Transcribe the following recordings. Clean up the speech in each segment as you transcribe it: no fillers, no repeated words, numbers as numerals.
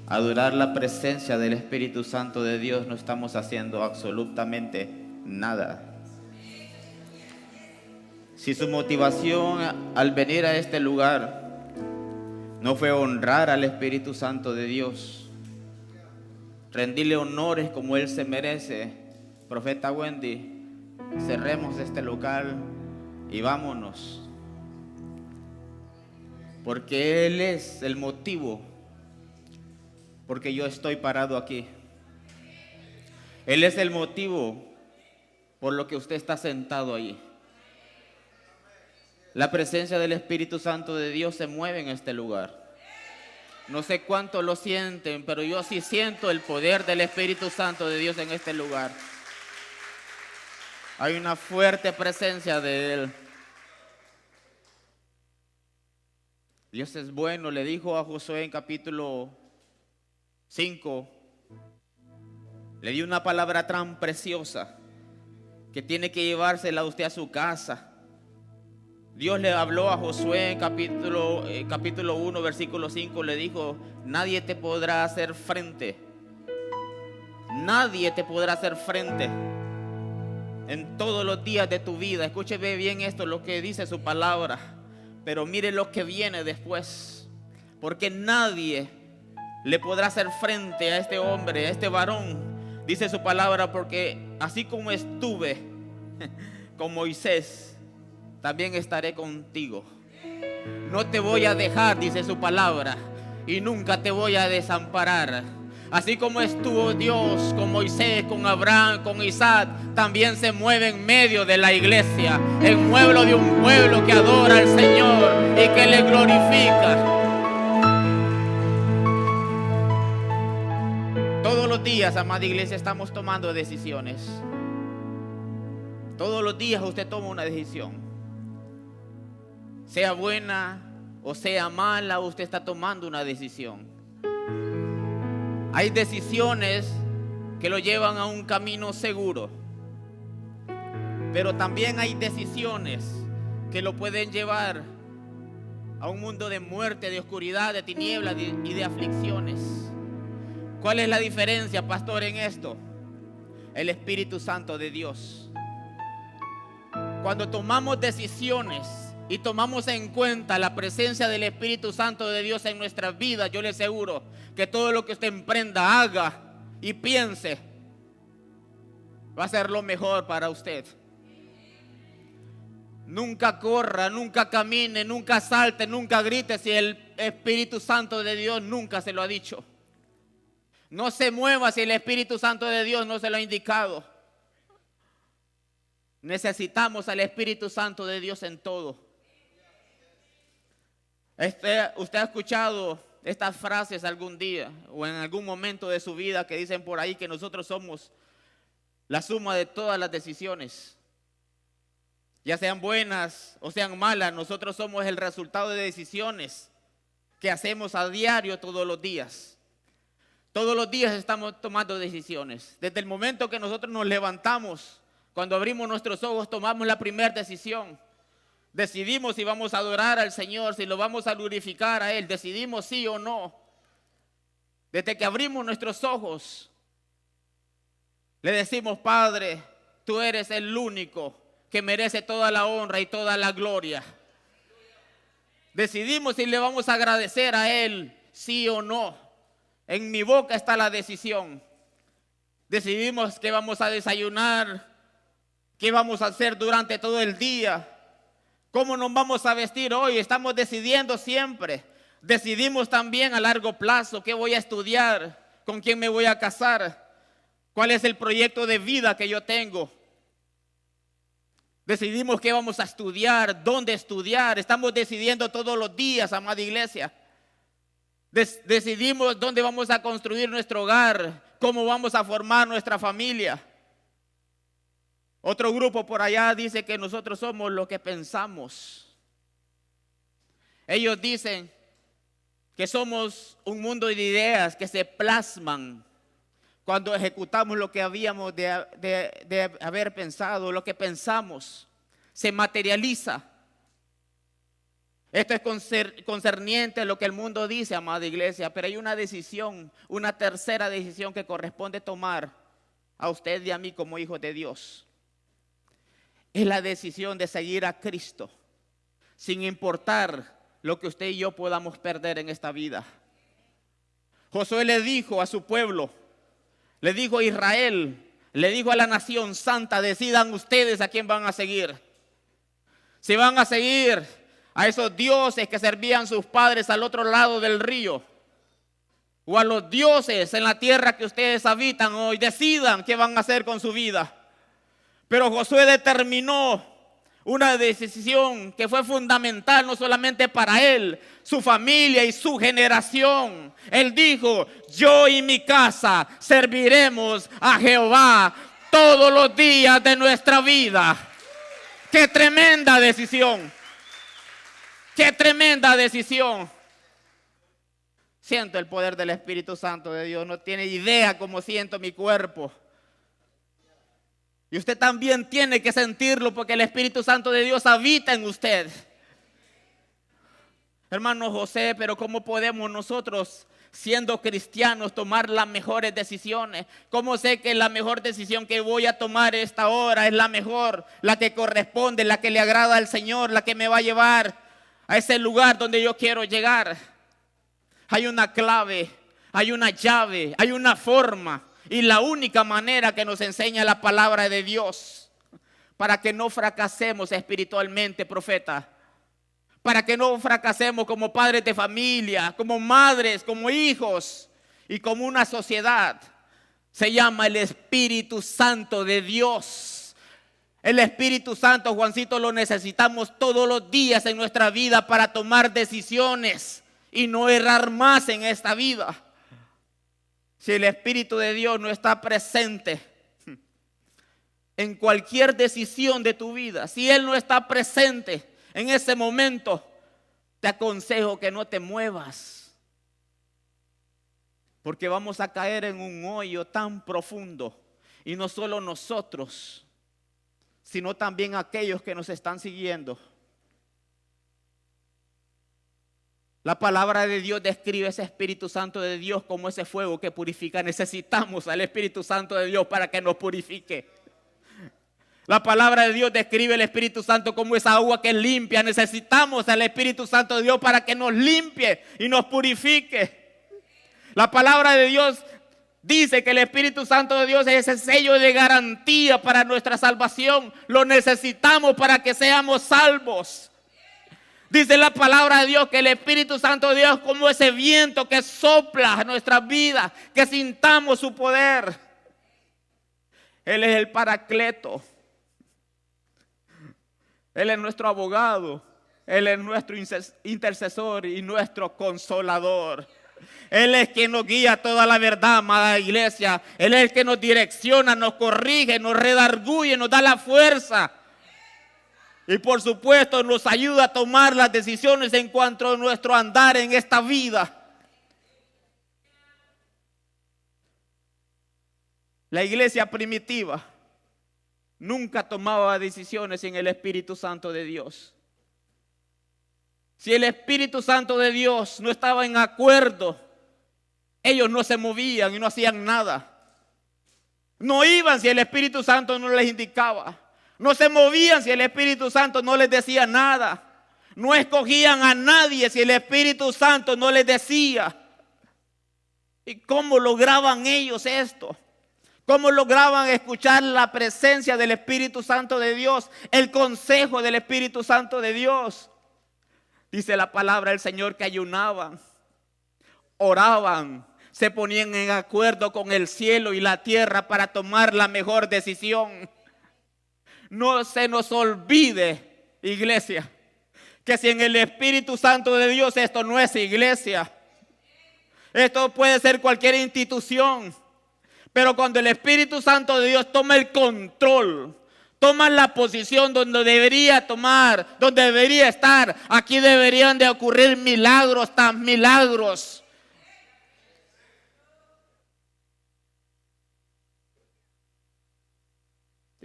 adorar la presencia del Espíritu Santo de Dios, no estamos haciendo absolutamente nada. Si su motivación al venir a este lugar no fue honrar al Espíritu Santo de Dios, rendirle honores como Él se merece, profeta Wendy, cerremos este local y vámonos. Porque Él es el motivo porque yo estoy parado aquí. Él es el motivo por lo que usted está sentado ahí. La presencia del Espíritu Santo de Dios se mueve en este lugar. No sé cuánto lo sienten, pero yo sí siento el poder del Espíritu Santo de Dios en este lugar. Hay una fuerte presencia de Él. Dios es bueno, le dijo a Josué en capítulo 5, le dio una palabra tan preciosa que tiene que llevársela usted a su casa. Dios le habló a Josué en capítulo 1, versículo 5, le dijo: nadie te podrá hacer frente. Nadie te podrá hacer frente en todos los días de tu vida. Escúcheme bien esto, lo que dice su palabra. Pero mire lo que viene después. Porque nadie le podrá hacer frente a este hombre, a este varón. Dice su palabra, porque así como estuve con Moisés, también estaré contigo. No te voy a dejar, dice su palabra, y nunca te voy a desamparar. Así como estuvo Dios con Moisés, con Abraham, con Isaac, también se mueve en medio de la iglesia, en medio de un pueblo que adora al Señor y que le glorifica. Todos los días, amada iglesia, estamos tomando decisiones. Todos los días usted toma una decisión. Sea buena o sea mala, usted está tomando una decisión. Hay decisiones que lo llevan a un camino seguro, pero también hay decisiones que lo pueden llevar a un mundo de muerte, de oscuridad, de tinieblas y de aflicciones. ¿Cuál es la diferencia, pastor, en esto? El Espíritu Santo de Dios. Cuando tomamos decisiones y tomamos en cuenta la presencia del Espíritu Santo de Dios en nuestras vidas, yo le aseguro que todo lo que usted emprenda, haga y piense, va a ser lo mejor para usted. Nunca corra, nunca camine, nunca salte, nunca grite si el Espíritu Santo de Dios nunca se lo ha dicho. No se mueva si el Espíritu Santo de Dios no se lo ha indicado. Necesitamos al Espíritu Santo de Dios en todo. Usted ha escuchado estas frases algún día o en algún momento de su vida que dicen por ahí que nosotros somos la suma de todas las decisiones. Ya sean buenas o sean malas, nosotros somos el resultado de decisiones que hacemos a diario todos los días. Todos los días estamos tomando decisiones. Desde el momento que nosotros nos levantamos, cuando abrimos nuestros ojos, tomamos la primera decisión. Decidimos si vamos a adorar al Señor, si lo vamos a glorificar a Él. Decidimos sí o no. Desde que abrimos nuestros ojos, le decimos: Padre, tú eres el único que merece toda la honra y toda la gloria. Decidimos si le vamos a agradecer a Él, sí o no. En mi boca está la decisión. Decidimos que vamos a desayunar, qué vamos a hacer durante todo el día, cómo nos vamos a vestir hoy. Estamos decidiendo siempre. Decidimos también a largo plazo qué voy a estudiar, con quién me voy a casar, cuál es el proyecto de vida que yo tengo. Decidimos qué vamos a estudiar, dónde estudiar. Estamos decidiendo todos los días, amada iglesia. Decidimos dónde vamos a construir nuestro hogar, cómo vamos a formar nuestra familia. Otro grupo por allá dice que nosotros somos lo que pensamos. Ellos dicen que somos un mundo de ideas que se plasman cuando ejecutamos lo que habíamos de haber pensado. Lo que pensamos se materializa. Esto es concerniente a lo que el mundo dice, amada iglesia, pero hay una decisión, una tercera decisión que corresponde tomar a usted y a mí como hijos de Dios. Es la decisión de seguir a Cristo, sin importar lo que usted y yo podamos perder en esta vida. Josué le dijo a su pueblo, le dijo a Israel, le dijo a la nación santa: decidan ustedes a quién van a seguir. Si van a seguir a esos dioses que servían sus padres al otro lado del río, o a los dioses en la tierra que ustedes habitan hoy, decidan qué van a hacer con su vida. Pero Josué determinó una decisión que fue fundamental no solamente para él, su familia y su generación. Él dijo: yo y mi casa serviremos a Jehová todos los días de nuestra vida. ¡Qué tremenda decisión! ¡Qué tremenda decisión! Siento el poder del Espíritu Santo de Dios. No tiene idea cómo siento mi cuerpo. Y usted también tiene que sentirlo, porque el Espíritu Santo de Dios habita en usted. Hermano José, pero ¿cómo podemos nosotros, siendo cristianos, tomar las mejores decisiones? ¿Cómo sé que la mejor decisión que voy a tomar esta hora es la mejor, la que corresponde, la que le agrada al Señor, la que me va a llevar a ese lugar donde yo quiero llegar? Hay una clave, hay una llave, hay una forma. Y la única manera que nos enseña la palabra de Dios para que no fracasemos espiritualmente, profeta, para que no fracasemos como padres de familia, como madres, como hijos y como una sociedad, se llama el Espíritu Santo de Dios. El Espíritu Santo, Juancito, lo necesitamos todos los días en nuestra vida para tomar decisiones y no errar más en esta vida. Si el Espíritu de Dios no está presente en cualquier decisión de tu vida, si Él no está presente en ese momento, te aconsejo que no te muevas, porque vamos a caer en un hoyo tan profundo, y no solo nosotros, sino también aquellos que nos están siguiendo. La palabra de Dios describe ese Espíritu Santo de Dios como ese fuego que purifica. Necesitamos al Espíritu Santo de Dios para que nos purifique. La palabra de Dios describe el Espíritu Santo como esa agua que limpia. Necesitamos al Espíritu Santo de Dios para que nos limpie y nos purifique. La palabra de Dios dice que el Espíritu Santo de Dios es ese sello de garantía para nuestra salvación. Lo necesitamos para que seamos salvos. Dice la palabra de Dios que el Espíritu Santo de Dios es como ese viento que sopla a nuestras vidas, que sintamos su poder. Él es el Paracleto. Él es nuestro abogado. Él es nuestro intercesor y nuestro consolador. Él es quien nos guía a toda la verdad, amada iglesia. Él es el que nos direcciona, nos corrige, nos redarguye, nos da la fuerza. Y por supuesto nos ayuda a tomar las decisiones en cuanto a nuestro andar en esta vida. La iglesia primitiva nunca tomaba decisiones sin el Espíritu Santo de Dios. Si el Espíritu Santo de Dios no estaba en acuerdo, ellos no se movían y no hacían nada. No iban si el Espíritu Santo no les indicaba. No se movían si el Espíritu Santo no les decía nada. No escogían a nadie si el Espíritu Santo no les decía. ¿Y cómo lograban ellos esto? ¿Cómo lograban escuchar la presencia del Espíritu Santo de Dios? El consejo del Espíritu Santo de Dios. Dice la palabra del Señor que ayunaban, oraban, se ponían en acuerdo con el cielo y la tierra para tomar la mejor decisión. No se nos olvide, iglesia, que sin el Espíritu Santo de Dios esto no es iglesia. Esto puede ser cualquier institución. Pero cuando el Espíritu Santo de Dios toma el control, toma la posición donde debería tomar, donde debería estar, aquí deberían de ocurrir milagros, tan milagros.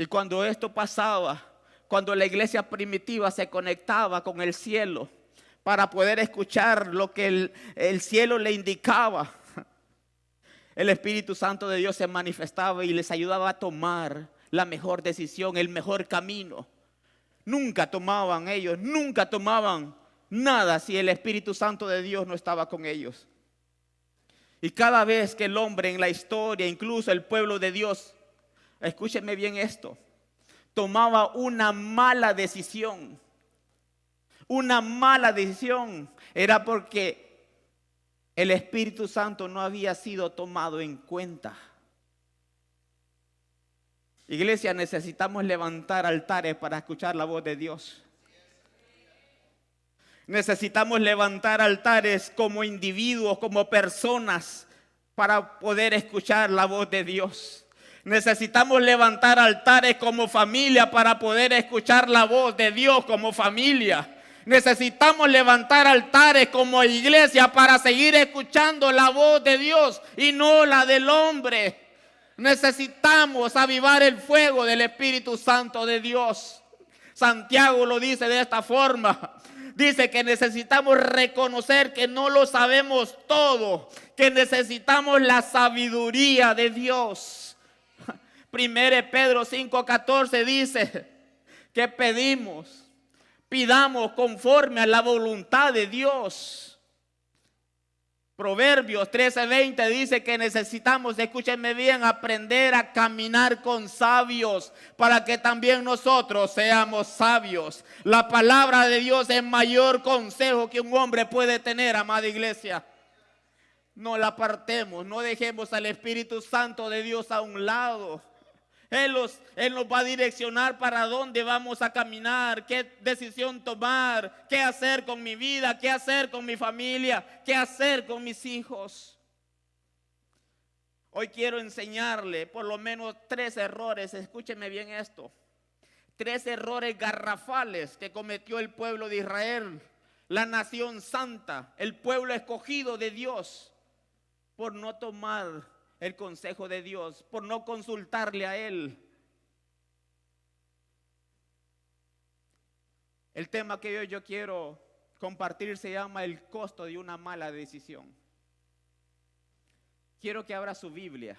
Y cuando esto pasaba, cuando la iglesia primitiva se conectaba con el cielo para poder escuchar lo que el cielo le indicaba, el Espíritu Santo de Dios se manifestaba y les ayudaba a tomar la mejor decisión, el mejor camino. Nunca tomaban nada si el Espíritu Santo de Dios no estaba con ellos. Y cada vez que el hombre en la historia, incluso el pueblo de Dios, escúchenme bien esto, tomaba una mala decisión, era porque el Espíritu Santo no había sido tomado en cuenta. Iglesia, necesitamos levantar altares para escuchar la voz de Dios. Necesitamos levantar altares como individuos, como personas, para poder escuchar la voz de Dios. Necesitamos levantar altares como familia para poder escuchar la voz de Dios como familia. Necesitamos levantar altares como iglesia para seguir escuchando la voz de Dios y no la del hombre. Necesitamos avivar el fuego del Espíritu Santo de Dios. Santiago lo dice de esta forma. Dice que necesitamos reconocer que no lo sabemos todo, que necesitamos la sabiduría de Dios. 1 Pedro 5:14 dice que pidamos conforme a la voluntad de Dios. Proverbios 13:20 dice que necesitamos, escúchenme bien, aprender a caminar con sabios para que también nosotros seamos sabios. La palabra de Dios es mayor consejo que un hombre puede tener, amada iglesia. No la apartemos, no dejemos al Espíritu Santo de Dios a un lado. Él nos va a direccionar para dónde vamos a caminar, qué decisión tomar, qué hacer con mi vida, qué hacer con mi familia, qué hacer con mis hijos. Hoy quiero enseñarle por lo menos 3 errores, escúcheme bien esto. 3 errores garrafales que cometió el pueblo de Israel, la nación santa, el pueblo escogido de Dios, por no tomar el consejo de Dios, por no consultarle a Él. El tema que yo quiero compartir se llama el costo de una mala decisión. Quiero que abra su Biblia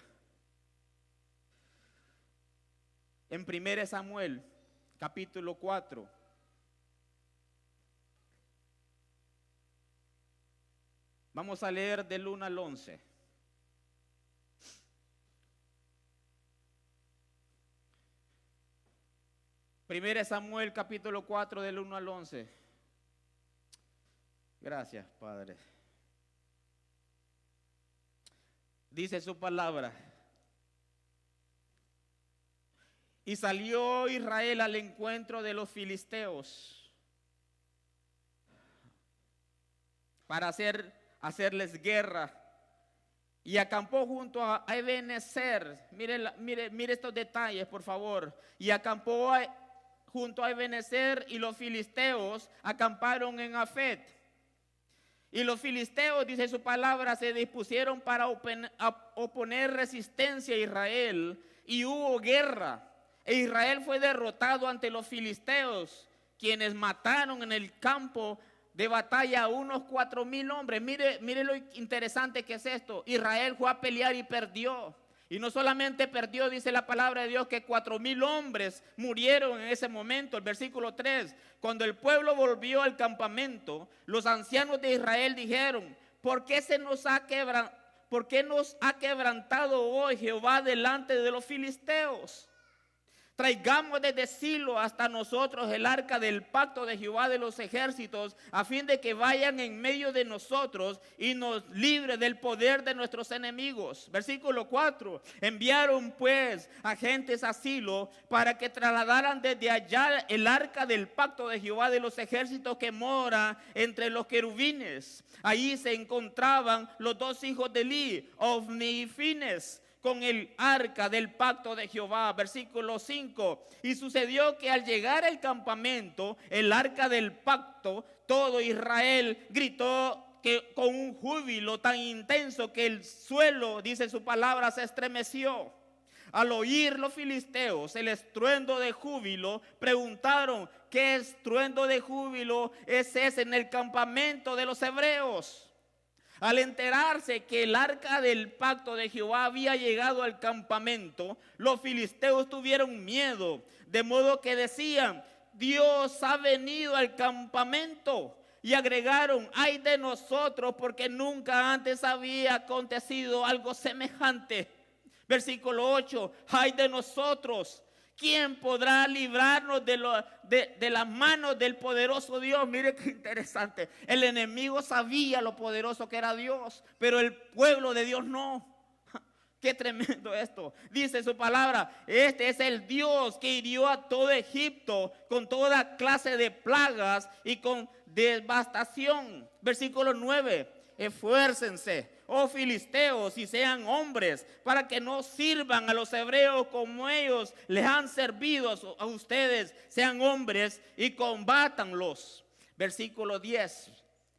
en 1 Samuel capítulo 4. Vamos a leer del 1 al 11. 1 Samuel capítulo 4 del 1 al 11. Gracias, Padre. Dice su palabra: y salió Israel al encuentro de los filisteos para hacerles guerra, y acampó junto a Ebenezer. Mire estos detalles, por favor. Y acampó junto a Ebenezer, y los filisteos acamparon en Afet. Y los filisteos, dice su palabra, se dispusieron para oponer resistencia a Israel, y hubo guerra. E Israel fue derrotado ante los filisteos, quienes mataron en el campo de batalla a unos 4,000 hombres. Mire lo interesante que es esto. Israel fue a pelear y perdió. Y no solamente perdió, dice la palabra de Dios, que 4,000 hombres murieron en ese momento. El versículo 3: cuando el pueblo volvió al campamento, los ancianos de Israel dijeron: ¿por qué nos ha quebrantado hoy Jehová delante de los filisteos? Traigamos desde Silo hasta nosotros el arca del pacto de Jehová de los ejércitos, a fin de que vayan en medio de nosotros y nos libre del poder de nuestros enemigos. Versículo 4: enviaron pues agentes a Silo para que trasladaran desde allá el arca del pacto de Jehová de los ejércitos, que mora entre los querubines. Allí se encontraban los 2 hijos de Eli, Ofni y Fines, con el arca del pacto de Jehová. Versículo 5: y sucedió que al llegar al campamento el arca del pacto, todo Israel gritó con un júbilo tan intenso que el suelo, dice su palabra, se estremeció. Al oír los filisteos el estruendo de júbilo, preguntaron: ¿qué estruendo de júbilo es ese en el campamento de los hebreos? Al enterarse que el arca del pacto de Jehová había llegado al campamento, los filisteos tuvieron miedo, de modo que decían: Dios ha venido al campamento. Y agregaron: ay de nosotros, porque nunca antes había acontecido algo semejante. Versículo 8: ay de nosotros, ¿quién podrá librarnos de las manos del poderoso Dios? Mire qué interesante. El enemigo sabía lo poderoso que era Dios, pero el pueblo de Dios no. Qué tremendo esto. Dice su palabra: este es el Dios que hirió a todo Egipto con toda clase de plagas y con devastación. Versículo 9: esfuércense, oh filisteos, y sean hombres, para que no sirvan a los hebreos como ellos les han servido a ustedes. Sean hombres y combátanlos. Versículo 10: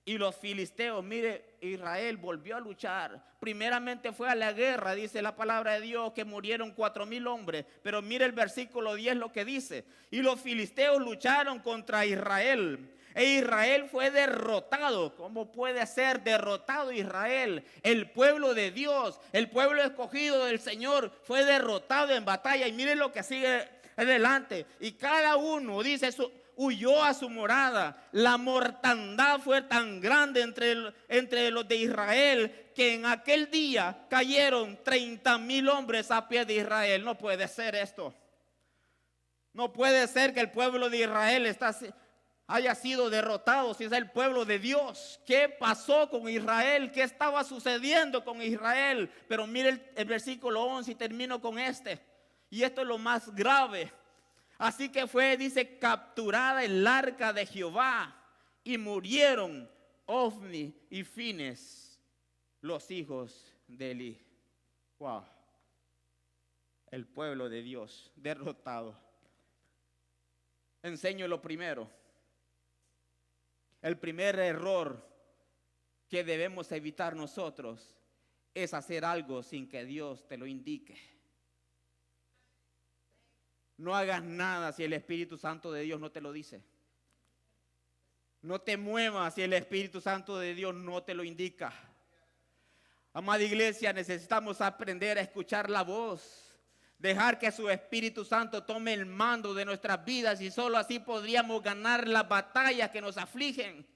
y los filisteos, mire, Israel volvió a luchar. Primeramente fue a la guerra, dice la palabra de Dios, que murieron 4,000 hombres. Pero mire el versículo 10 lo que dice: y los filisteos lucharon contra Israel, e Israel fue derrotado. ¿Cómo puede ser derrotado Israel? El pueblo de Dios, el pueblo escogido del Señor, fue derrotado en batalla. Y miren lo que sigue adelante: y cada uno, dice, huyó a su morada. La mortandad fue tan grande entre los de Israel, que en aquel día cayeron 30,000 hombres a pie de Israel. No puede ser esto. No puede ser que el pueblo de Israel haya sido derrotado si es el pueblo de Dios. ¿Qué pasó con Israel? ¿Qué estaba sucediendo con Israel? Pero mire el versículo 11 y termino con este. Y esto es lo más grave. Así que fue, dice, capturada el arca de Jehová, y murieron Ofni y Fines, los hijos de Eli. Wow. El pueblo de Dios derrotado. Enseño lo primero. El primer error que debemos evitar nosotros es hacer algo sin que Dios te lo indique. No hagas nada si el Espíritu Santo de Dios no te lo dice. No te muevas si el Espíritu Santo de Dios no te lo indica. Amada iglesia, necesitamos aprender a escuchar la voz. Dejar que su Espíritu Santo tome el mando de nuestras vidas, y solo así podríamos ganar las batallas que nos afligen.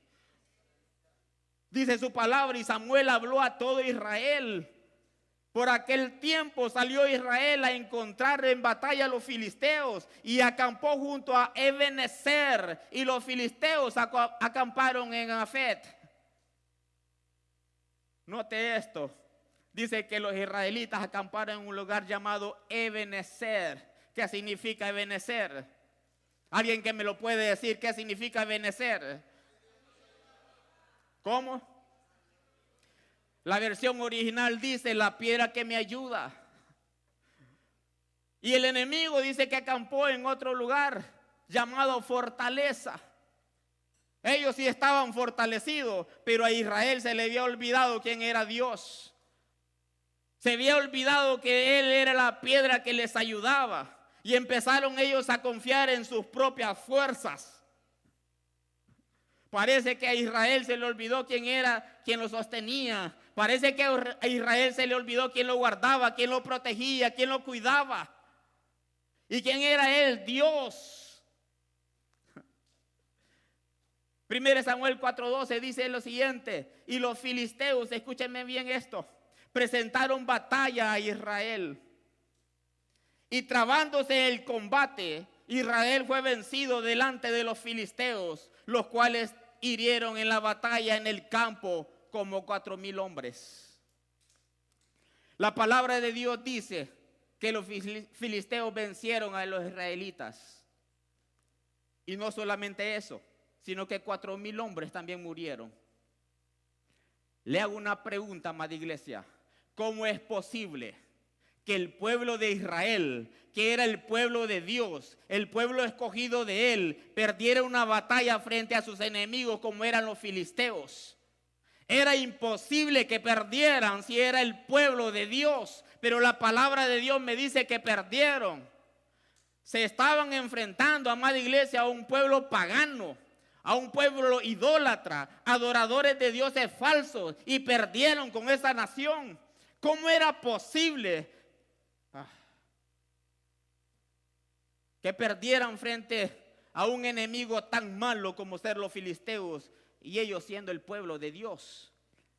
Dice su palabra: y Samuel habló a todo Israel. Por aquel tiempo salió Israel a encontrar en batalla a los filisteos, y acampó junto a Ebenezer, y los filisteos acamparon en Afet. Note esto. Dice que los israelitas acamparon en un lugar llamado Ebenezer. ¿Qué significa Ebenezer? ¿Alguien que me lo puede decir qué significa Ebenezer? ¿Cómo? La versión original dice: la piedra que me ayuda. Y el enemigo dice que acampó en otro lugar llamado Fortaleza. Ellos sí estaban fortalecidos, pero a Israel se le había olvidado quién era Dios. Se había olvidado que Él era la piedra que les ayudaba. Y empezaron ellos a confiar en sus propias fuerzas. Parece que a Israel se le olvidó quién era quien lo sostenía. Parece que a Israel se le olvidó quién lo guardaba, quién lo protegía, quién lo cuidaba. ¿Y quién era él? Dios. 1 Samuel 4:12 dice lo siguiente: y los filisteos, escúchenme bien esto, presentaron batalla a Israel. Y trabándose el combate, Israel fue vencido delante de los filisteos, los cuales hirieron en la batalla en el campo como 4,000 hombres. La palabra de Dios dice que los filisteos vencieron a los israelitas. Y no solamente eso, sino que 4,000 hombres también murieron. Le hago una pregunta, amada iglesia: ¿cómo es posible que el pueblo de Israel, que era el pueblo de Dios, el pueblo escogido de Él, perdiera una batalla frente a sus enemigos como eran los filisteos? Era imposible que perdieran si era el pueblo de Dios, pero la palabra de Dios me dice que perdieron. Se estaban enfrentando, amada iglesia, a un pueblo pagano, a un pueblo idólatra, adoradores de dioses falsos, y perdieron con esa nación. ¿Cómo era posible que perdieran frente a un enemigo tan malo como ser los filisteos y ellos siendo el pueblo de Dios?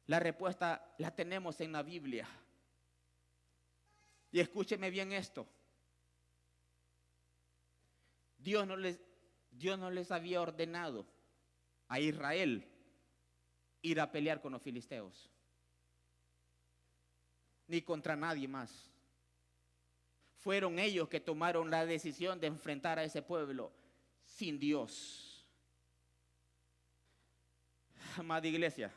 La respuesta la tenemos en la Biblia. Y escúcheme bien esto. Dios no les había ordenado a Israel ir a pelear con los filisteos, ni contra nadie más. Fueron ellos que tomaron la decisión de enfrentar a ese pueblo sin Dios. Amada iglesia,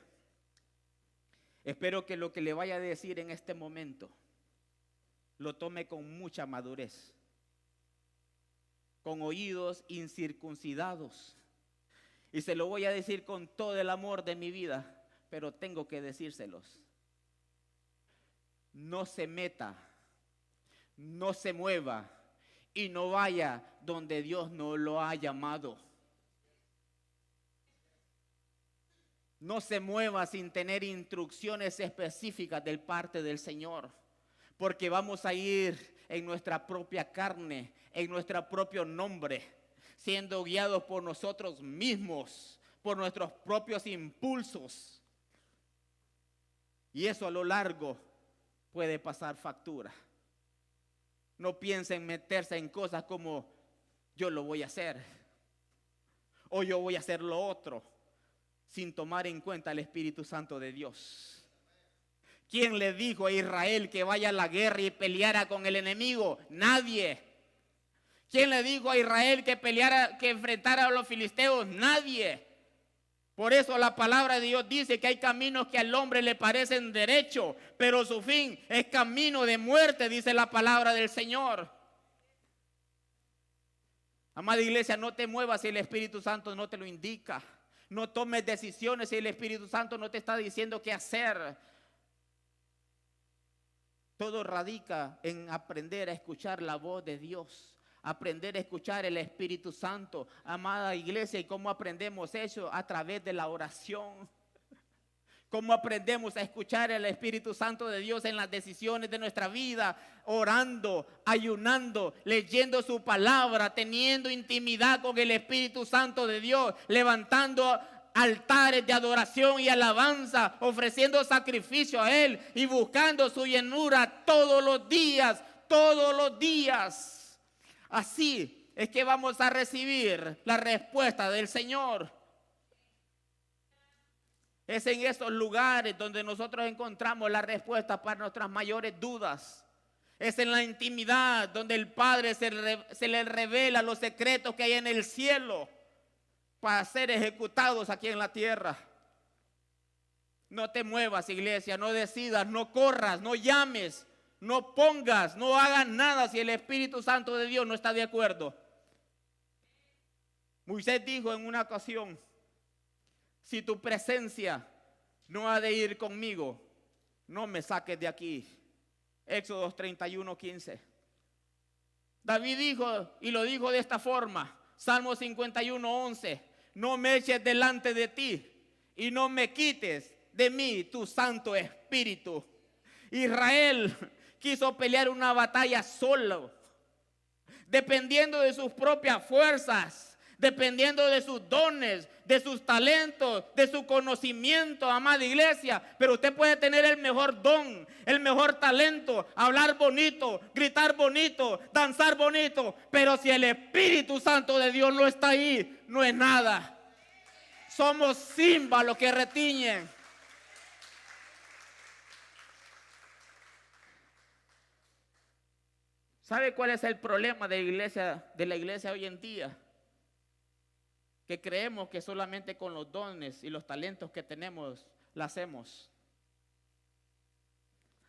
espero que lo que le vaya a decir en este momento lo tome con mucha madurez, con oídos incircuncidados. Y se lo voy a decir con todo el amor de mi vida, pero tengo que decírselos. No se meta, no se mueva y no vaya donde Dios no lo ha llamado. No se mueva sin tener instrucciones específicas de parte del Señor, porque vamos a ir en nuestra propia carne, en nuestro propio nombre, siendo guiados por nosotros mismos, por nuestros propios impulsos. Y eso a lo largo puede pasar factura. No piensen meterse en cosas como yo lo voy a hacer o yo voy a hacer lo otro, sin tomar en cuenta el Espíritu Santo de Dios. ¿Quién le dijo a Israel que vaya a la guerra y peleara con el enemigo? Nadie. ¿Quién le dijo a Israel que peleara, que enfrentara a los filisteos? Nadie. Por eso la palabra de Dios dice que hay caminos que al hombre le parecen derechos, pero su fin es camino de muerte, dice la palabra del Señor. Amada iglesia, no te muevas si el Espíritu Santo no te lo indica. No tomes decisiones si el Espíritu Santo no te está diciendo qué hacer. Todo radica en aprender a escuchar la voz de Dios, aprender a escuchar el Espíritu Santo, amada iglesia. ¿Y cómo aprendemos eso? A través de la oración. ¿Cómo aprendemos a escuchar el Espíritu Santo de Dios en las decisiones de nuestra vida? Orando, ayunando, leyendo su palabra, teniendo intimidad con el Espíritu Santo de Dios, levantando altares de adoración y alabanza, ofreciendo sacrificio a Él y buscando su llenura todos los días, todos los días. Así es que vamos a recibir la respuesta del Señor. Es en esos lugares donde nosotros encontramos la respuesta para nuestras mayores dudas. Es en la intimidad donde el Padre se le revela los secretos que hay en el cielo para ser ejecutados aquí en la tierra. No te muevas, iglesia, no decidas, no corras, no llames, no pongas, no hagas nada si el Espíritu Santo de Dios no está de acuerdo. Moisés dijo en una ocasión: si tu presencia no ha de ir conmigo, no me saques de aquí. Éxodo 31:15. David dijo, y lo dijo de esta forma, Salmo 51:11: no me eches delante de ti y no me quites de mí tu Santo Espíritu. Israel quiso pelear una batalla solo, dependiendo de sus propias fuerzas, dependiendo de sus dones, de sus talentos, de su conocimiento, amada iglesia. Pero usted puede tener el mejor don, el mejor talento, hablar bonito, gritar bonito, danzar bonito, pero si el Espíritu Santo de Dios no está ahí, no es nada. Somos címbalos que retiñen. ¿Sabe cuál es el problema de la iglesia hoy en día? Que creemos que solamente con los dones y los talentos que tenemos la hacemos.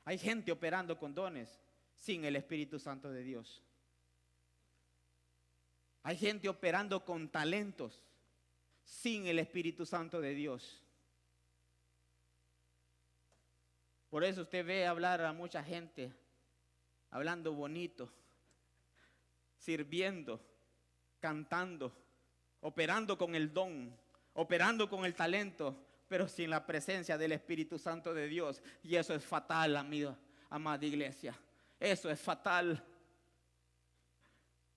Hay gente operando con dones sin el Espíritu Santo de Dios. Hay gente operando con talentos sin el Espíritu Santo de Dios. Por eso usted ve hablar a mucha gente, hablando bonito, sirviendo, cantando, operando con el don, operando con el talento, pero sin la presencia del Espíritu Santo de Dios. Y eso es fatal, amiga, amada iglesia. Eso es fatal.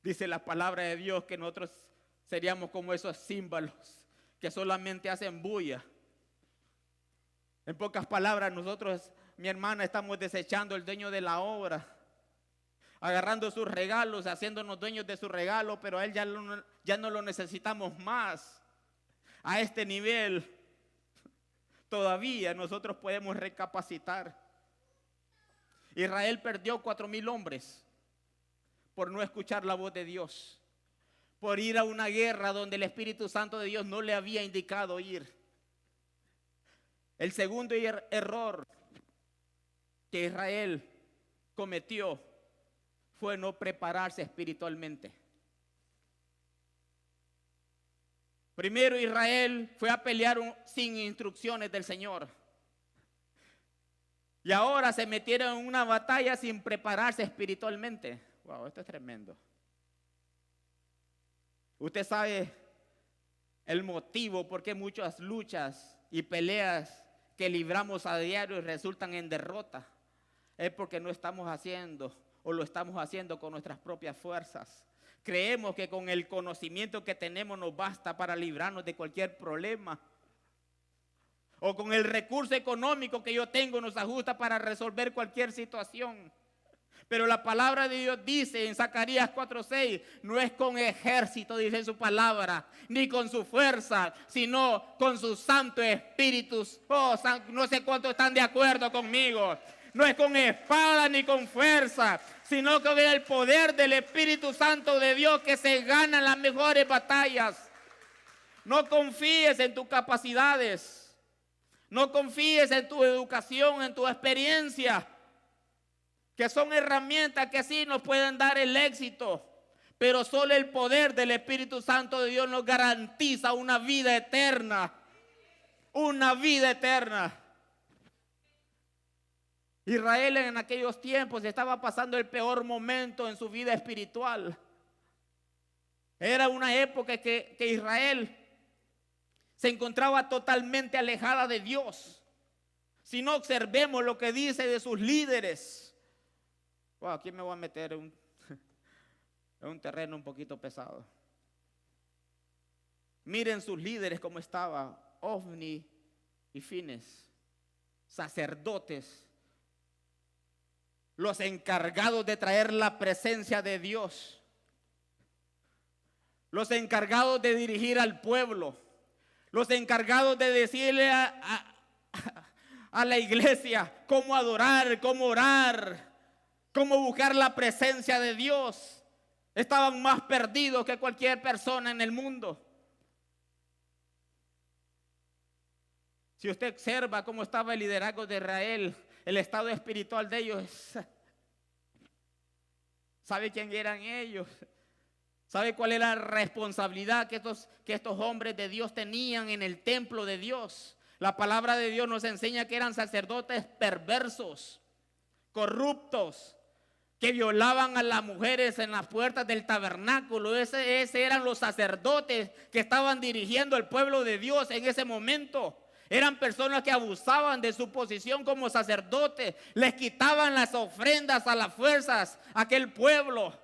Dice la palabra de Dios que nosotros seríamos como esos címbalos que solamente hacen bulla. En pocas palabras, nosotros, mi hermana, estamos desechando el dueño de la obra, agarrando sus regalos, haciéndonos dueños de su regalo, pero a él ya no lo necesitamos más. A este nivel, todavía nosotros podemos recapacitar. Israel perdió 4,000 hombres por no escuchar la voz de Dios, por ir a una guerra donde el Espíritu Santo de Dios no le había indicado ir. El segundo error que Israel cometió fue no prepararse espiritualmente. Primero, Israel fue a pelear sin instrucciones del Señor. Y ahora se metieron en una batalla sin prepararse espiritualmente. Wow, esto es tremendo. Usted sabe el motivo por qué muchas luchas y peleas que libramos a diario resultan en derrota. Es porque no estamos haciendo o lo estamos haciendo con nuestras propias fuerzas. Creemos que con el conocimiento que tenemos nos basta para librarnos de cualquier problema. O con el recurso económico que yo tengo nos ajusta para resolver cualquier situación. Pero la palabra de Dios dice en Zacarías 4:6, no es con ejército, dice su palabra, ni con su fuerza, sino con sus santos espíritus. Oh, no sé cuántos están de acuerdo conmigo. No es con espada ni con fuerza, sino con el poder del Espíritu Santo de Dios que se ganan las mejores batallas. No confíes en tus capacidades. No confíes en tu educación, en tu experiencia, que son herramientas que sí nos pueden dar el éxito, pero solo el poder del Espíritu Santo de Dios nos garantiza una vida eterna. Una vida eterna. Israel en aquellos tiempos estaba pasando el peor momento en su vida espiritual. Era una época que Israel se encontraba totalmente alejada de Dios. Si no observemos lo que dice de sus líderes. Wow, aquí me voy a meter en un terreno un poquito pesado. Miren sus líderes cómo estaba, Ofni y Fines, sacerdotes, los encargados de traer la presencia de Dios, los encargados de dirigir al pueblo, los encargados de decirle a la iglesia cómo adorar, cómo orar, cómo buscar la presencia de Dios. Estaban más perdidos que cualquier persona en el mundo. Si usted observa cómo estaba el liderazgo de Israel, el estado espiritual de ellos, ¿sabe quién eran ellos? ¿Sabe cuál era la responsabilidad que estos hombres de Dios tenían en el templo de Dios? La palabra de Dios nos enseña que eran sacerdotes perversos, corruptos, que violaban a las mujeres en las puertas del tabernáculo. Ese eran los sacerdotes que estaban dirigiendo al pueblo de Dios en ese momento. Eran personas que abusaban de su posición como sacerdotes, les quitaban las ofrendas a las fuerzas a aquel pueblo.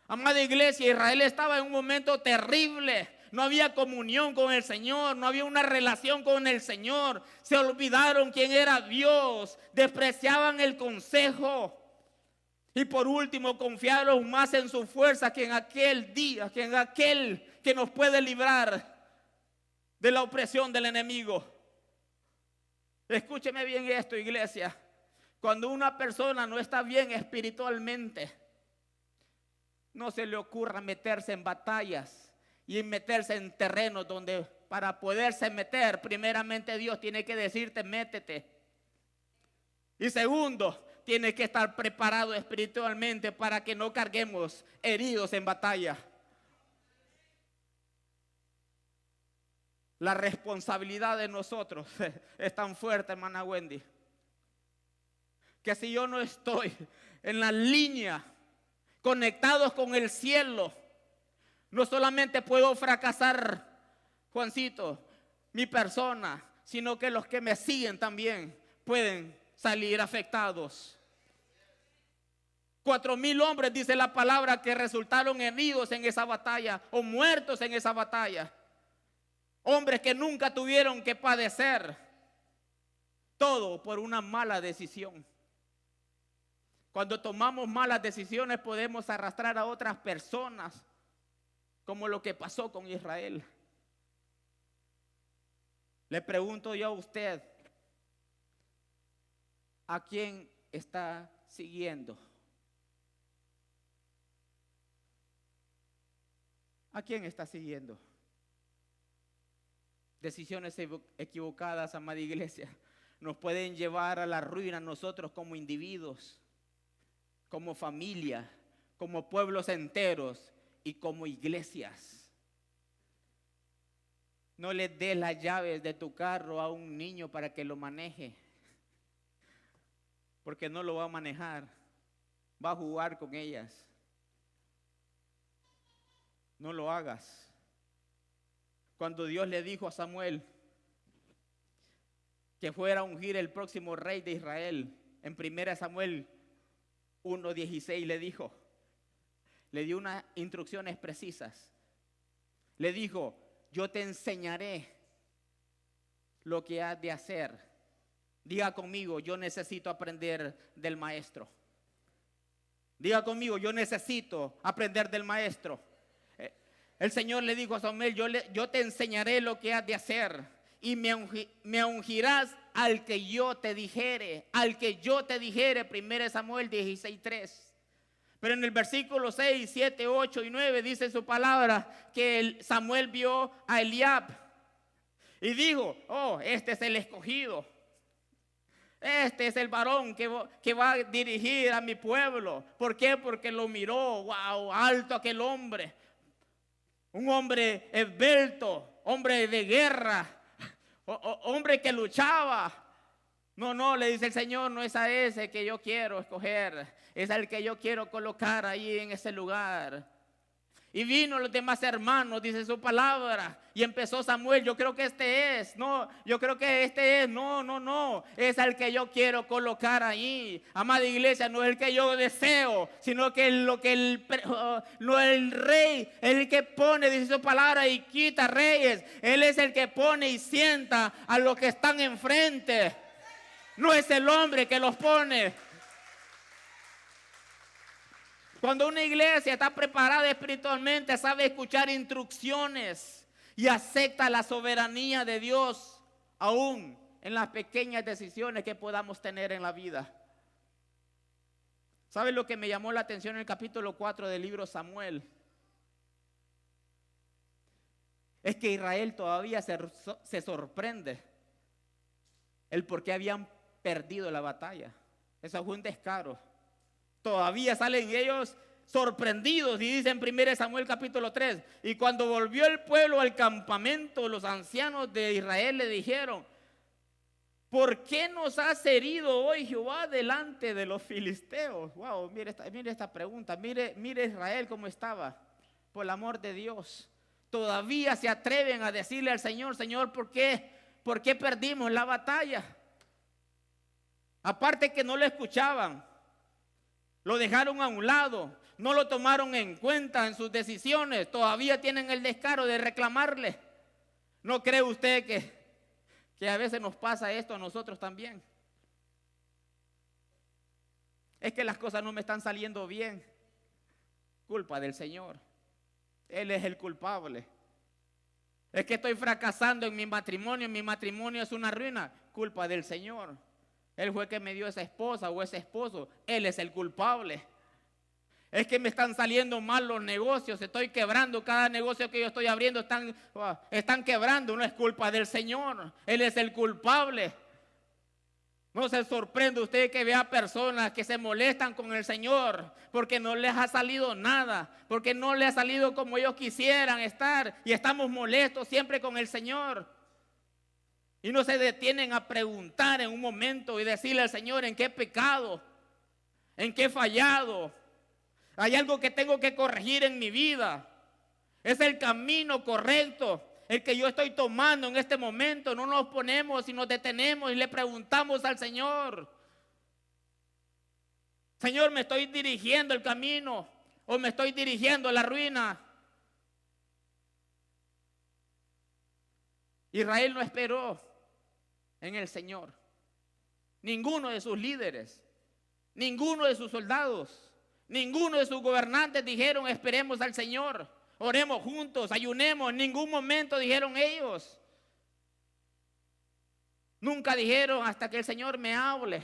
Amada iglesia, Israel estaba en un momento terrible. No había comunión con el Señor, no había una relación con el Señor. Se olvidaron quién era Dios, despreciaban el consejo. Y por último, confiaron más en su fuerza que en aquel día, que en aquel que nos puede librar de la opresión del enemigo. Escúcheme bien esto, iglesia. Cuando una persona no está bien espiritualmente, no se le ocurra meterse en batallas y meterse en terrenos donde para poderse meter, primeramente Dios tiene que decirte, métete. Y segundo, tiene que estar preparado espiritualmente para que no carguemos heridos en batalla. La responsabilidad de nosotros es tan fuerte, hermana Wendy. que si yo no estoy en la línea, conectados con el cielo, no solamente puedo fracasar, Juancito, mi persona, sino que los que me siguen también pueden salir afectados. 4,000 hombres, dice la palabra, que resultaron heridos en esa batalla o muertos en esa batalla. Hombres que nunca tuvieron que padecer. Todo por una mala decisión. Cuando tomamos malas decisiones podemos arrastrar a otras personas, como lo que pasó con Israel. Le pregunto yo a usted, ¿a quién está siguiendo? ¿A quién está siguiendo? Decisiones equivocadas, amada iglesia, nos pueden llevar a la ruina nosotros como individuos, como familia, como pueblos enteros y como iglesias. No le des las llaves de tu carro a un niño para que lo maneje, porque no lo va a manejar, va a jugar con ellas. No lo hagas. Cuando Dios le dijo a Samuel que fuera a ungir el próximo rey de Israel, en 1 Samuel 1:16 le dio unas instrucciones precisas. Le dijo: yo te enseñaré lo que has de hacer. Diga conmigo: yo necesito aprender del maestro. Diga conmigo: yo necesito aprender del maestro. El Señor le dijo a Samuel: yo te enseñaré lo que has de hacer y me ungirás al que yo te dijere. Al que yo te dijere, 1 Samuel 16:3. Pero en el versículo 6, 7, 8 y 9 dice su palabra que Samuel vio a Eliab y dijo: oh, este es el escogido. Este es el varón que va a dirigir a mi pueblo. ¿Por qué? Porque lo miró. Wow, alto aquel hombre. Un hombre esbelto, hombre de guerra, hombre que luchaba. No, le dice el Señor: no es a ese que yo quiero escoger, es al que yo quiero colocar ahí en ese lugar. Y vino los demás hermanos, dice su palabra, y empezó Samuel: yo creo que este es, no, yo creo que este es, no, es al que yo quiero colocar ahí. Amada iglesia, no es el que yo deseo, sino que el rey, el que pone, dice su palabra, y quita reyes. Él es el que pone y sienta a los que están enfrente. No es el hombre que los pone. Cuando una iglesia está preparada espiritualmente, sabe escuchar instrucciones y acepta la soberanía de Dios, aún en las pequeñas decisiones que podamos tener en la vida. ¿Sabe lo que me llamó la atención en el capítulo 4 del libro Samuel? Es que Israel todavía se sorprende el por qué habían perdido la batalla. Eso fue un descaro. Todavía salen ellos sorprendidos y dicen en 1 Samuel capítulo 3: y cuando volvió el pueblo al campamento, los ancianos de Israel le dijeron: ¿por qué nos has herido hoy Jehová delante de los filisteos? Wow, mire esta pregunta, mire Israel cómo estaba. Por el amor de Dios, todavía se atreven a decirle al Señor: Señor, ¿por qué perdimos la batalla? Aparte que no lo escuchaban, lo dejaron a un lado, no lo tomaron en cuenta en sus decisiones, todavía tienen el descaro de reclamarle. ¿No cree usted que a veces nos pasa esto a nosotros también? Es que las cosas no me están saliendo bien. Culpa del Señor. Él es el culpable. Es que estoy fracasando en mi matrimonio es una ruina. Culpa del Señor. Él fue el que me dio esa esposa o ese esposo. Él es el culpable. Es que me están saliendo mal los negocios, estoy quebrando, cada negocio que yo estoy abriendo están quebrando. No es culpa del Señor, Él es el culpable. No se sorprende usted que vea personas que se molestan con el Señor porque no les ha salido nada, porque no les ha salido como ellos quisieran estar, y estamos molestos siempre con el Señor. y no se detienen a preguntar en un momento y decirle al Señor en qué he pecado, en qué he fallado, hay algo que tengo que corregir en mi vida, es el camino correcto el que yo estoy tomando en este momento. No nos ponemos y nos detenemos y le preguntamos al Señor: Señor, ¿me estoy dirigiendo el camino o me estoy dirigiendo a la ruina? Israel no esperó en el Señor. Ninguno de sus líderes, ninguno de sus soldados, ninguno de sus gobernantes dijeron: esperemos al Señor, oremos juntos, ayunemos. En ningún momento dijeron ellos. Nunca dijeron: hasta que el Señor me hable.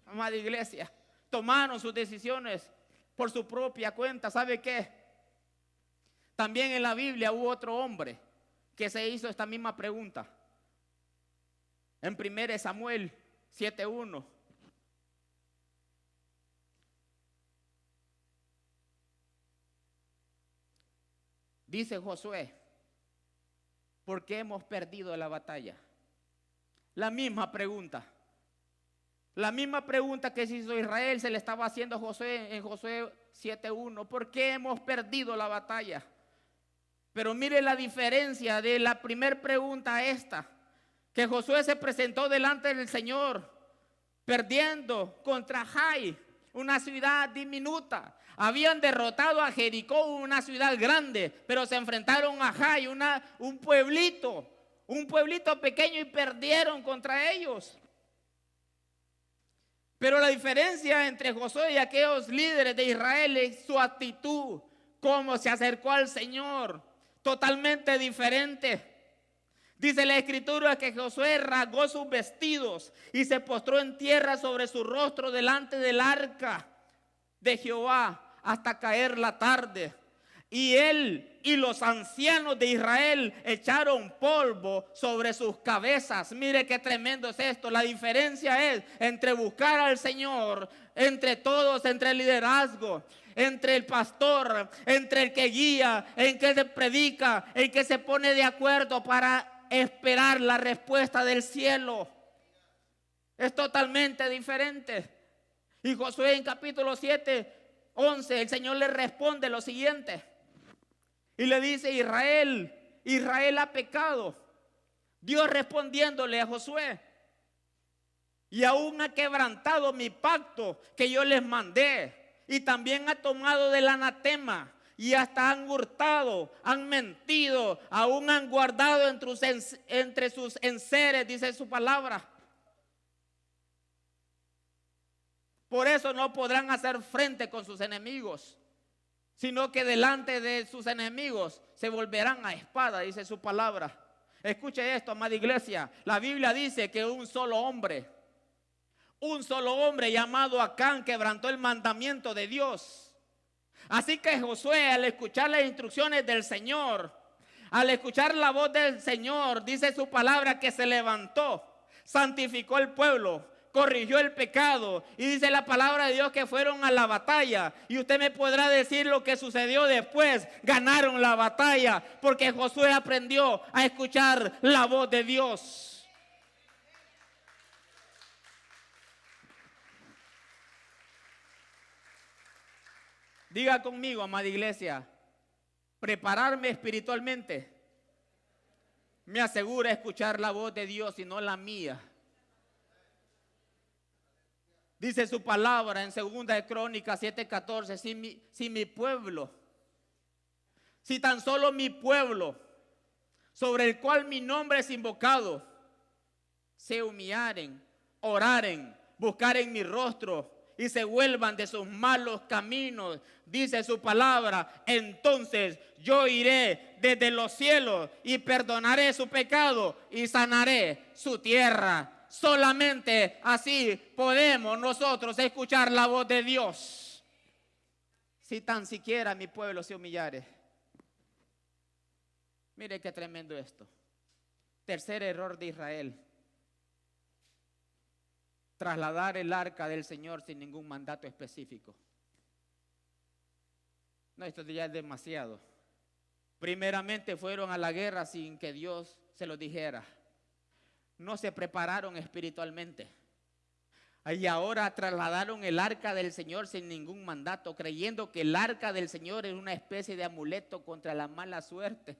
Amada iglesia, tomaron sus decisiones por su propia cuenta. ¿Sabe qué? También en la Biblia hubo otro hombre que se hizo esta misma pregunta. En 1 Samuel 7:1. Dice Josué: ¿por qué hemos perdido la batalla? La misma pregunta. La misma pregunta que se hizo Israel se le estaba haciendo a Josué en Josué 7:1. ¿Por qué hemos perdido la batalla? Pero mire la diferencia de la primera pregunta a esta. Que Josué se presentó delante del Señor perdiendo contra Jai, una ciudad diminuta. Habían derrotado a Jericó, una ciudad grande, pero se enfrentaron a Jai, un pueblito pequeño, y perdieron contra ellos. Pero la diferencia entre Josué y aquellos líderes de Israel es su actitud, cómo se acercó al Señor, totalmente diferente. Dice la Escritura que Josué rasgó sus vestidos y se postró en tierra sobre su rostro delante del arca de Jehová hasta caer la tarde. Y él y los ancianos de Israel echaron polvo sobre sus cabezas. Mire qué tremendo es esto. La diferencia es entre buscar al Señor, entre todos, entre el liderazgo, entre el pastor, entre el que guía, en que se predica, en que se pone de acuerdo para esperar la respuesta del cielo. Es totalmente diferente. Y Josué en capítulo 7:11, el Señor le responde lo siguiente. Y le dice: Israel ha pecado. Dios respondiéndole a Josué: y aún ha quebrantado mi pacto que yo les mandé. Y también ha tomado del anatema. Y hasta han hurtado, han mentido, aún han guardado entre sus enseres, dice su palabra. Por eso no podrán hacer frente con sus enemigos, sino que delante de sus enemigos se volverán a espada, dice su palabra. Escuche esto, amada iglesia. La Biblia dice que un solo hombre llamado Acán quebrantó el mandamiento de Dios. Así que Josué, al escuchar las instrucciones del Señor, al escuchar la voz del Señor, dice su palabra que se levantó, santificó el pueblo, corrigió el pecado, y dice la palabra de Dios que fueron a la batalla. Y usted me podrá decir lo que sucedió después. Ganaron la batalla porque Josué aprendió a escuchar la voz de Dios. Diga conmigo, amada iglesia: prepararme espiritualmente me asegura escuchar la voz de Dios y no la mía. Dice su palabra en 2 de Crónicas 7:14: si mi pueblo, si tan solo mi pueblo, sobre el cual mi nombre es invocado, se humillaren, oraren, buscaren mi rostro y se vuelvan de sus malos caminos, dice su palabra, entonces yo iré desde los cielos y perdonaré su pecado y sanaré su tierra. Solamente así podemos nosotros escuchar la voz de Dios. Si tan siquiera mi pueblo se humillare. Mire qué tremendo esto. Tercer error de Israel: trasladar el arca del Señor sin ningún mandato específico. No, esto ya es demasiado. Primeramente fueron a la guerra sin que Dios se lo dijera. no se prepararon espiritualmente. Y ahora trasladaron el arca del Señor sin ningún mandato, creyendo que el arca del Señor es una especie de amuleto contra la mala suerte.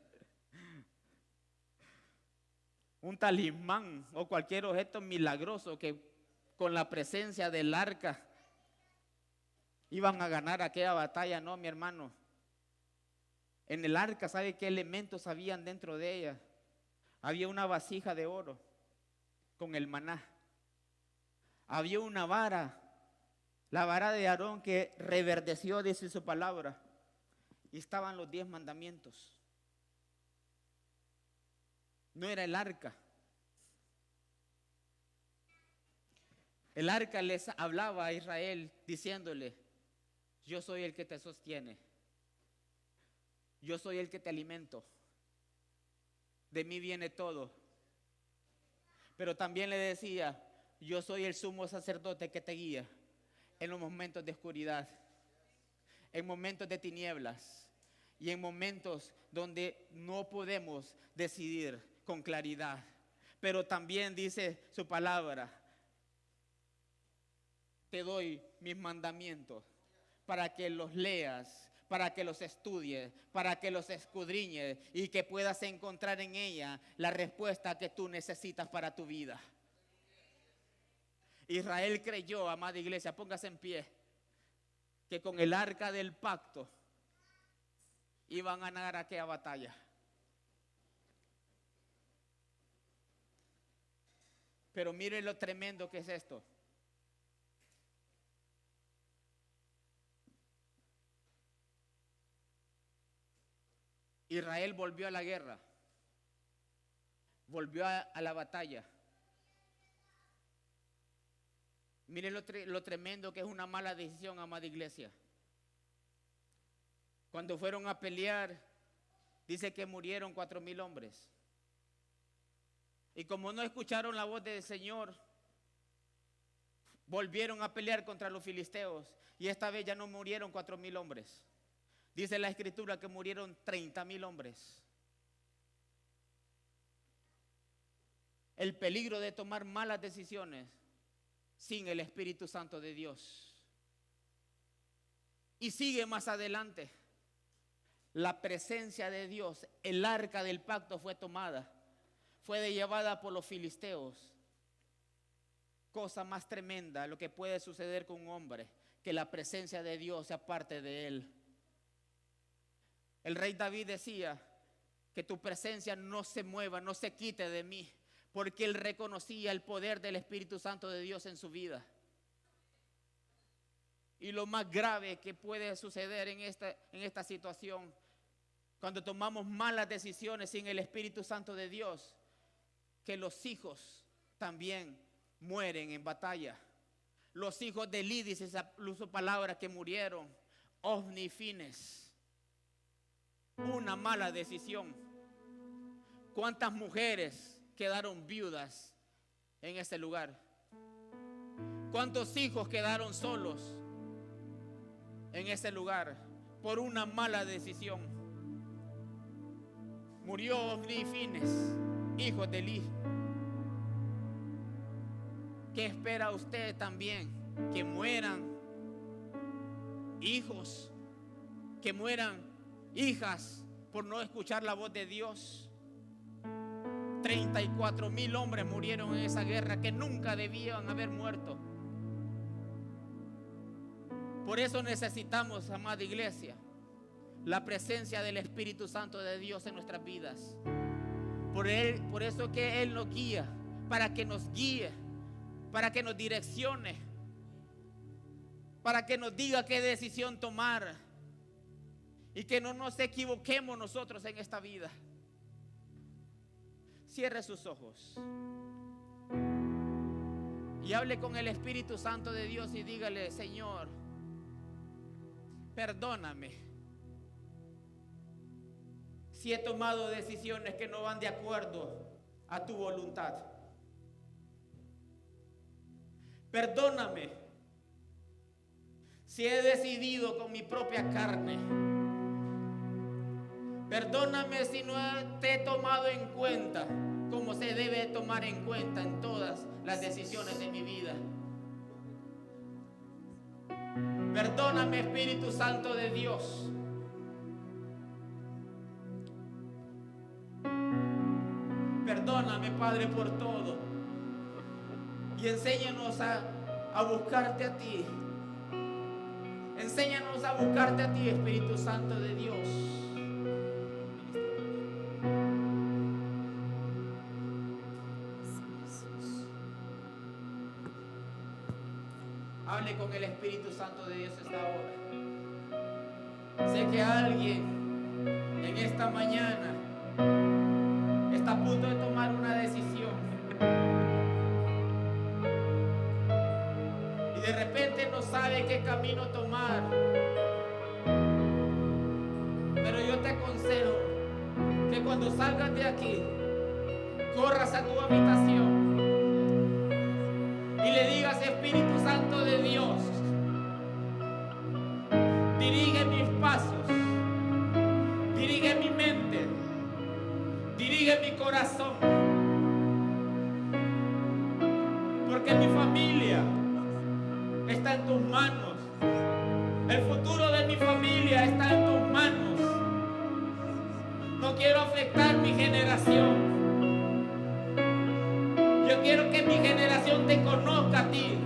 Un talismán o cualquier objeto milagroso que con la presencia del arca iban a ganar aquella batalla. No, mi hermano. En el arca, ¿sabe qué elementos habían dentro de ella? Había una vasija de oro con el maná. Había una vara, la vara de Aarón que reverdeció, dice su palabra. Y estaban los 10 mandamientos. No era el arca. El arca les hablaba a Israel diciéndole: yo soy el que te sostiene. Yo soy el que te alimento. De mí viene todo. Pero también le decía: yo soy el sumo sacerdote que te guía en los momentos de oscuridad, en momentos de tinieblas y en momentos donde no podemos decidir con claridad. Pero también dice su palabra: te doy mis mandamientos para que los leas, para que los estudies, para que los escudriñes y que puedas encontrar en ella la respuesta que tú necesitas para tu vida. Israel creyó, amada iglesia, póngase en pie, que con el arca del pacto iban a ganar aquella batalla. Pero mire lo tremendo que es esto. Israel volvió a la guerra, volvió a la batalla. Miren lo tremendo que es una mala decisión, amada iglesia. Cuando fueron a pelear, dice que murieron 4,000 hombres. Y como no escucharon la voz del Señor, volvieron a pelear contra los filisteos. Y esta vez ya no murieron 4,000 hombres. Dice la Escritura que murieron 30,000 hombres. El peligro de tomar malas decisiones sin el Espíritu Santo de Dios. Y sigue más adelante. La presencia de Dios, el arca del pacto fue tomada, fue llevada por los filisteos. Cosa más tremenda lo que puede suceder con un hombre, que la presencia de Dios sea parte de él. El rey David decía: que tu presencia no se mueva, no se quite de mí, porque él reconocía el poder del Espíritu Santo de Dios en su vida. Y lo más grave que puede suceder en esta situación, cuando tomamos malas decisiones sin el Espíritu Santo de Dios, que los hijos también mueren en batalla. Los hijos de Elí, dice su palabra, que murieron, Ofni y Fines. Una mala decisión. ¿Cuántas mujeres quedaron viudas en ese lugar? ¿Cuántos hijos quedaron solos en ese lugar por una mala decisión? Murió Ofni y Fines, hijos de Elí. ¿Qué espera usted también? Que mueran hijos, que mueran hijas por no escuchar la voz de Dios. 34,000 hombres murieron en esa guerra que nunca debían haber muerto. Por eso necesitamos, amada iglesia, la presencia del Espíritu Santo de Dios en nuestras vidas. Por eso que Él nos guía, para que nos guíe, para que nos direccione, para que nos diga qué decisión tomar y que no nos equivoquemos nosotros en esta vida. Cierre sus ojos y hable con el Espíritu Santo de Dios y dígale: Señor, perdóname si he tomado decisiones que no van de acuerdo a tu voluntad. Perdóname si he decidido con mi propia carne. Perdóname si no te he tomado en cuenta como se debe tomar en cuenta en todas las decisiones de mi vida. Perdóname, Espíritu Santo de Dios. Perdóname, Padre, por todo. Y enséñanos a buscarte a ti. Enséñanos a buscarte a ti, Espíritu Santo de Dios. Hable con el Espíritu Santo de Dios esta hora. Sé que alguien en esta mañana está a punto de tomar una decisión. Y de repente no sabe qué camino tomar. Pero yo te aconsejo que cuando salgas de aquí, corras a tu habitación y le digas: Espíritu Santo de Dios, dirige mis pasos, dirige mi mente, dirige mi corazón, porque mi familia está en tus manos, el futuro de mi familia está en tus manos. No quiero afectar mi generación. Yo quiero que mi generación te conozca a ti.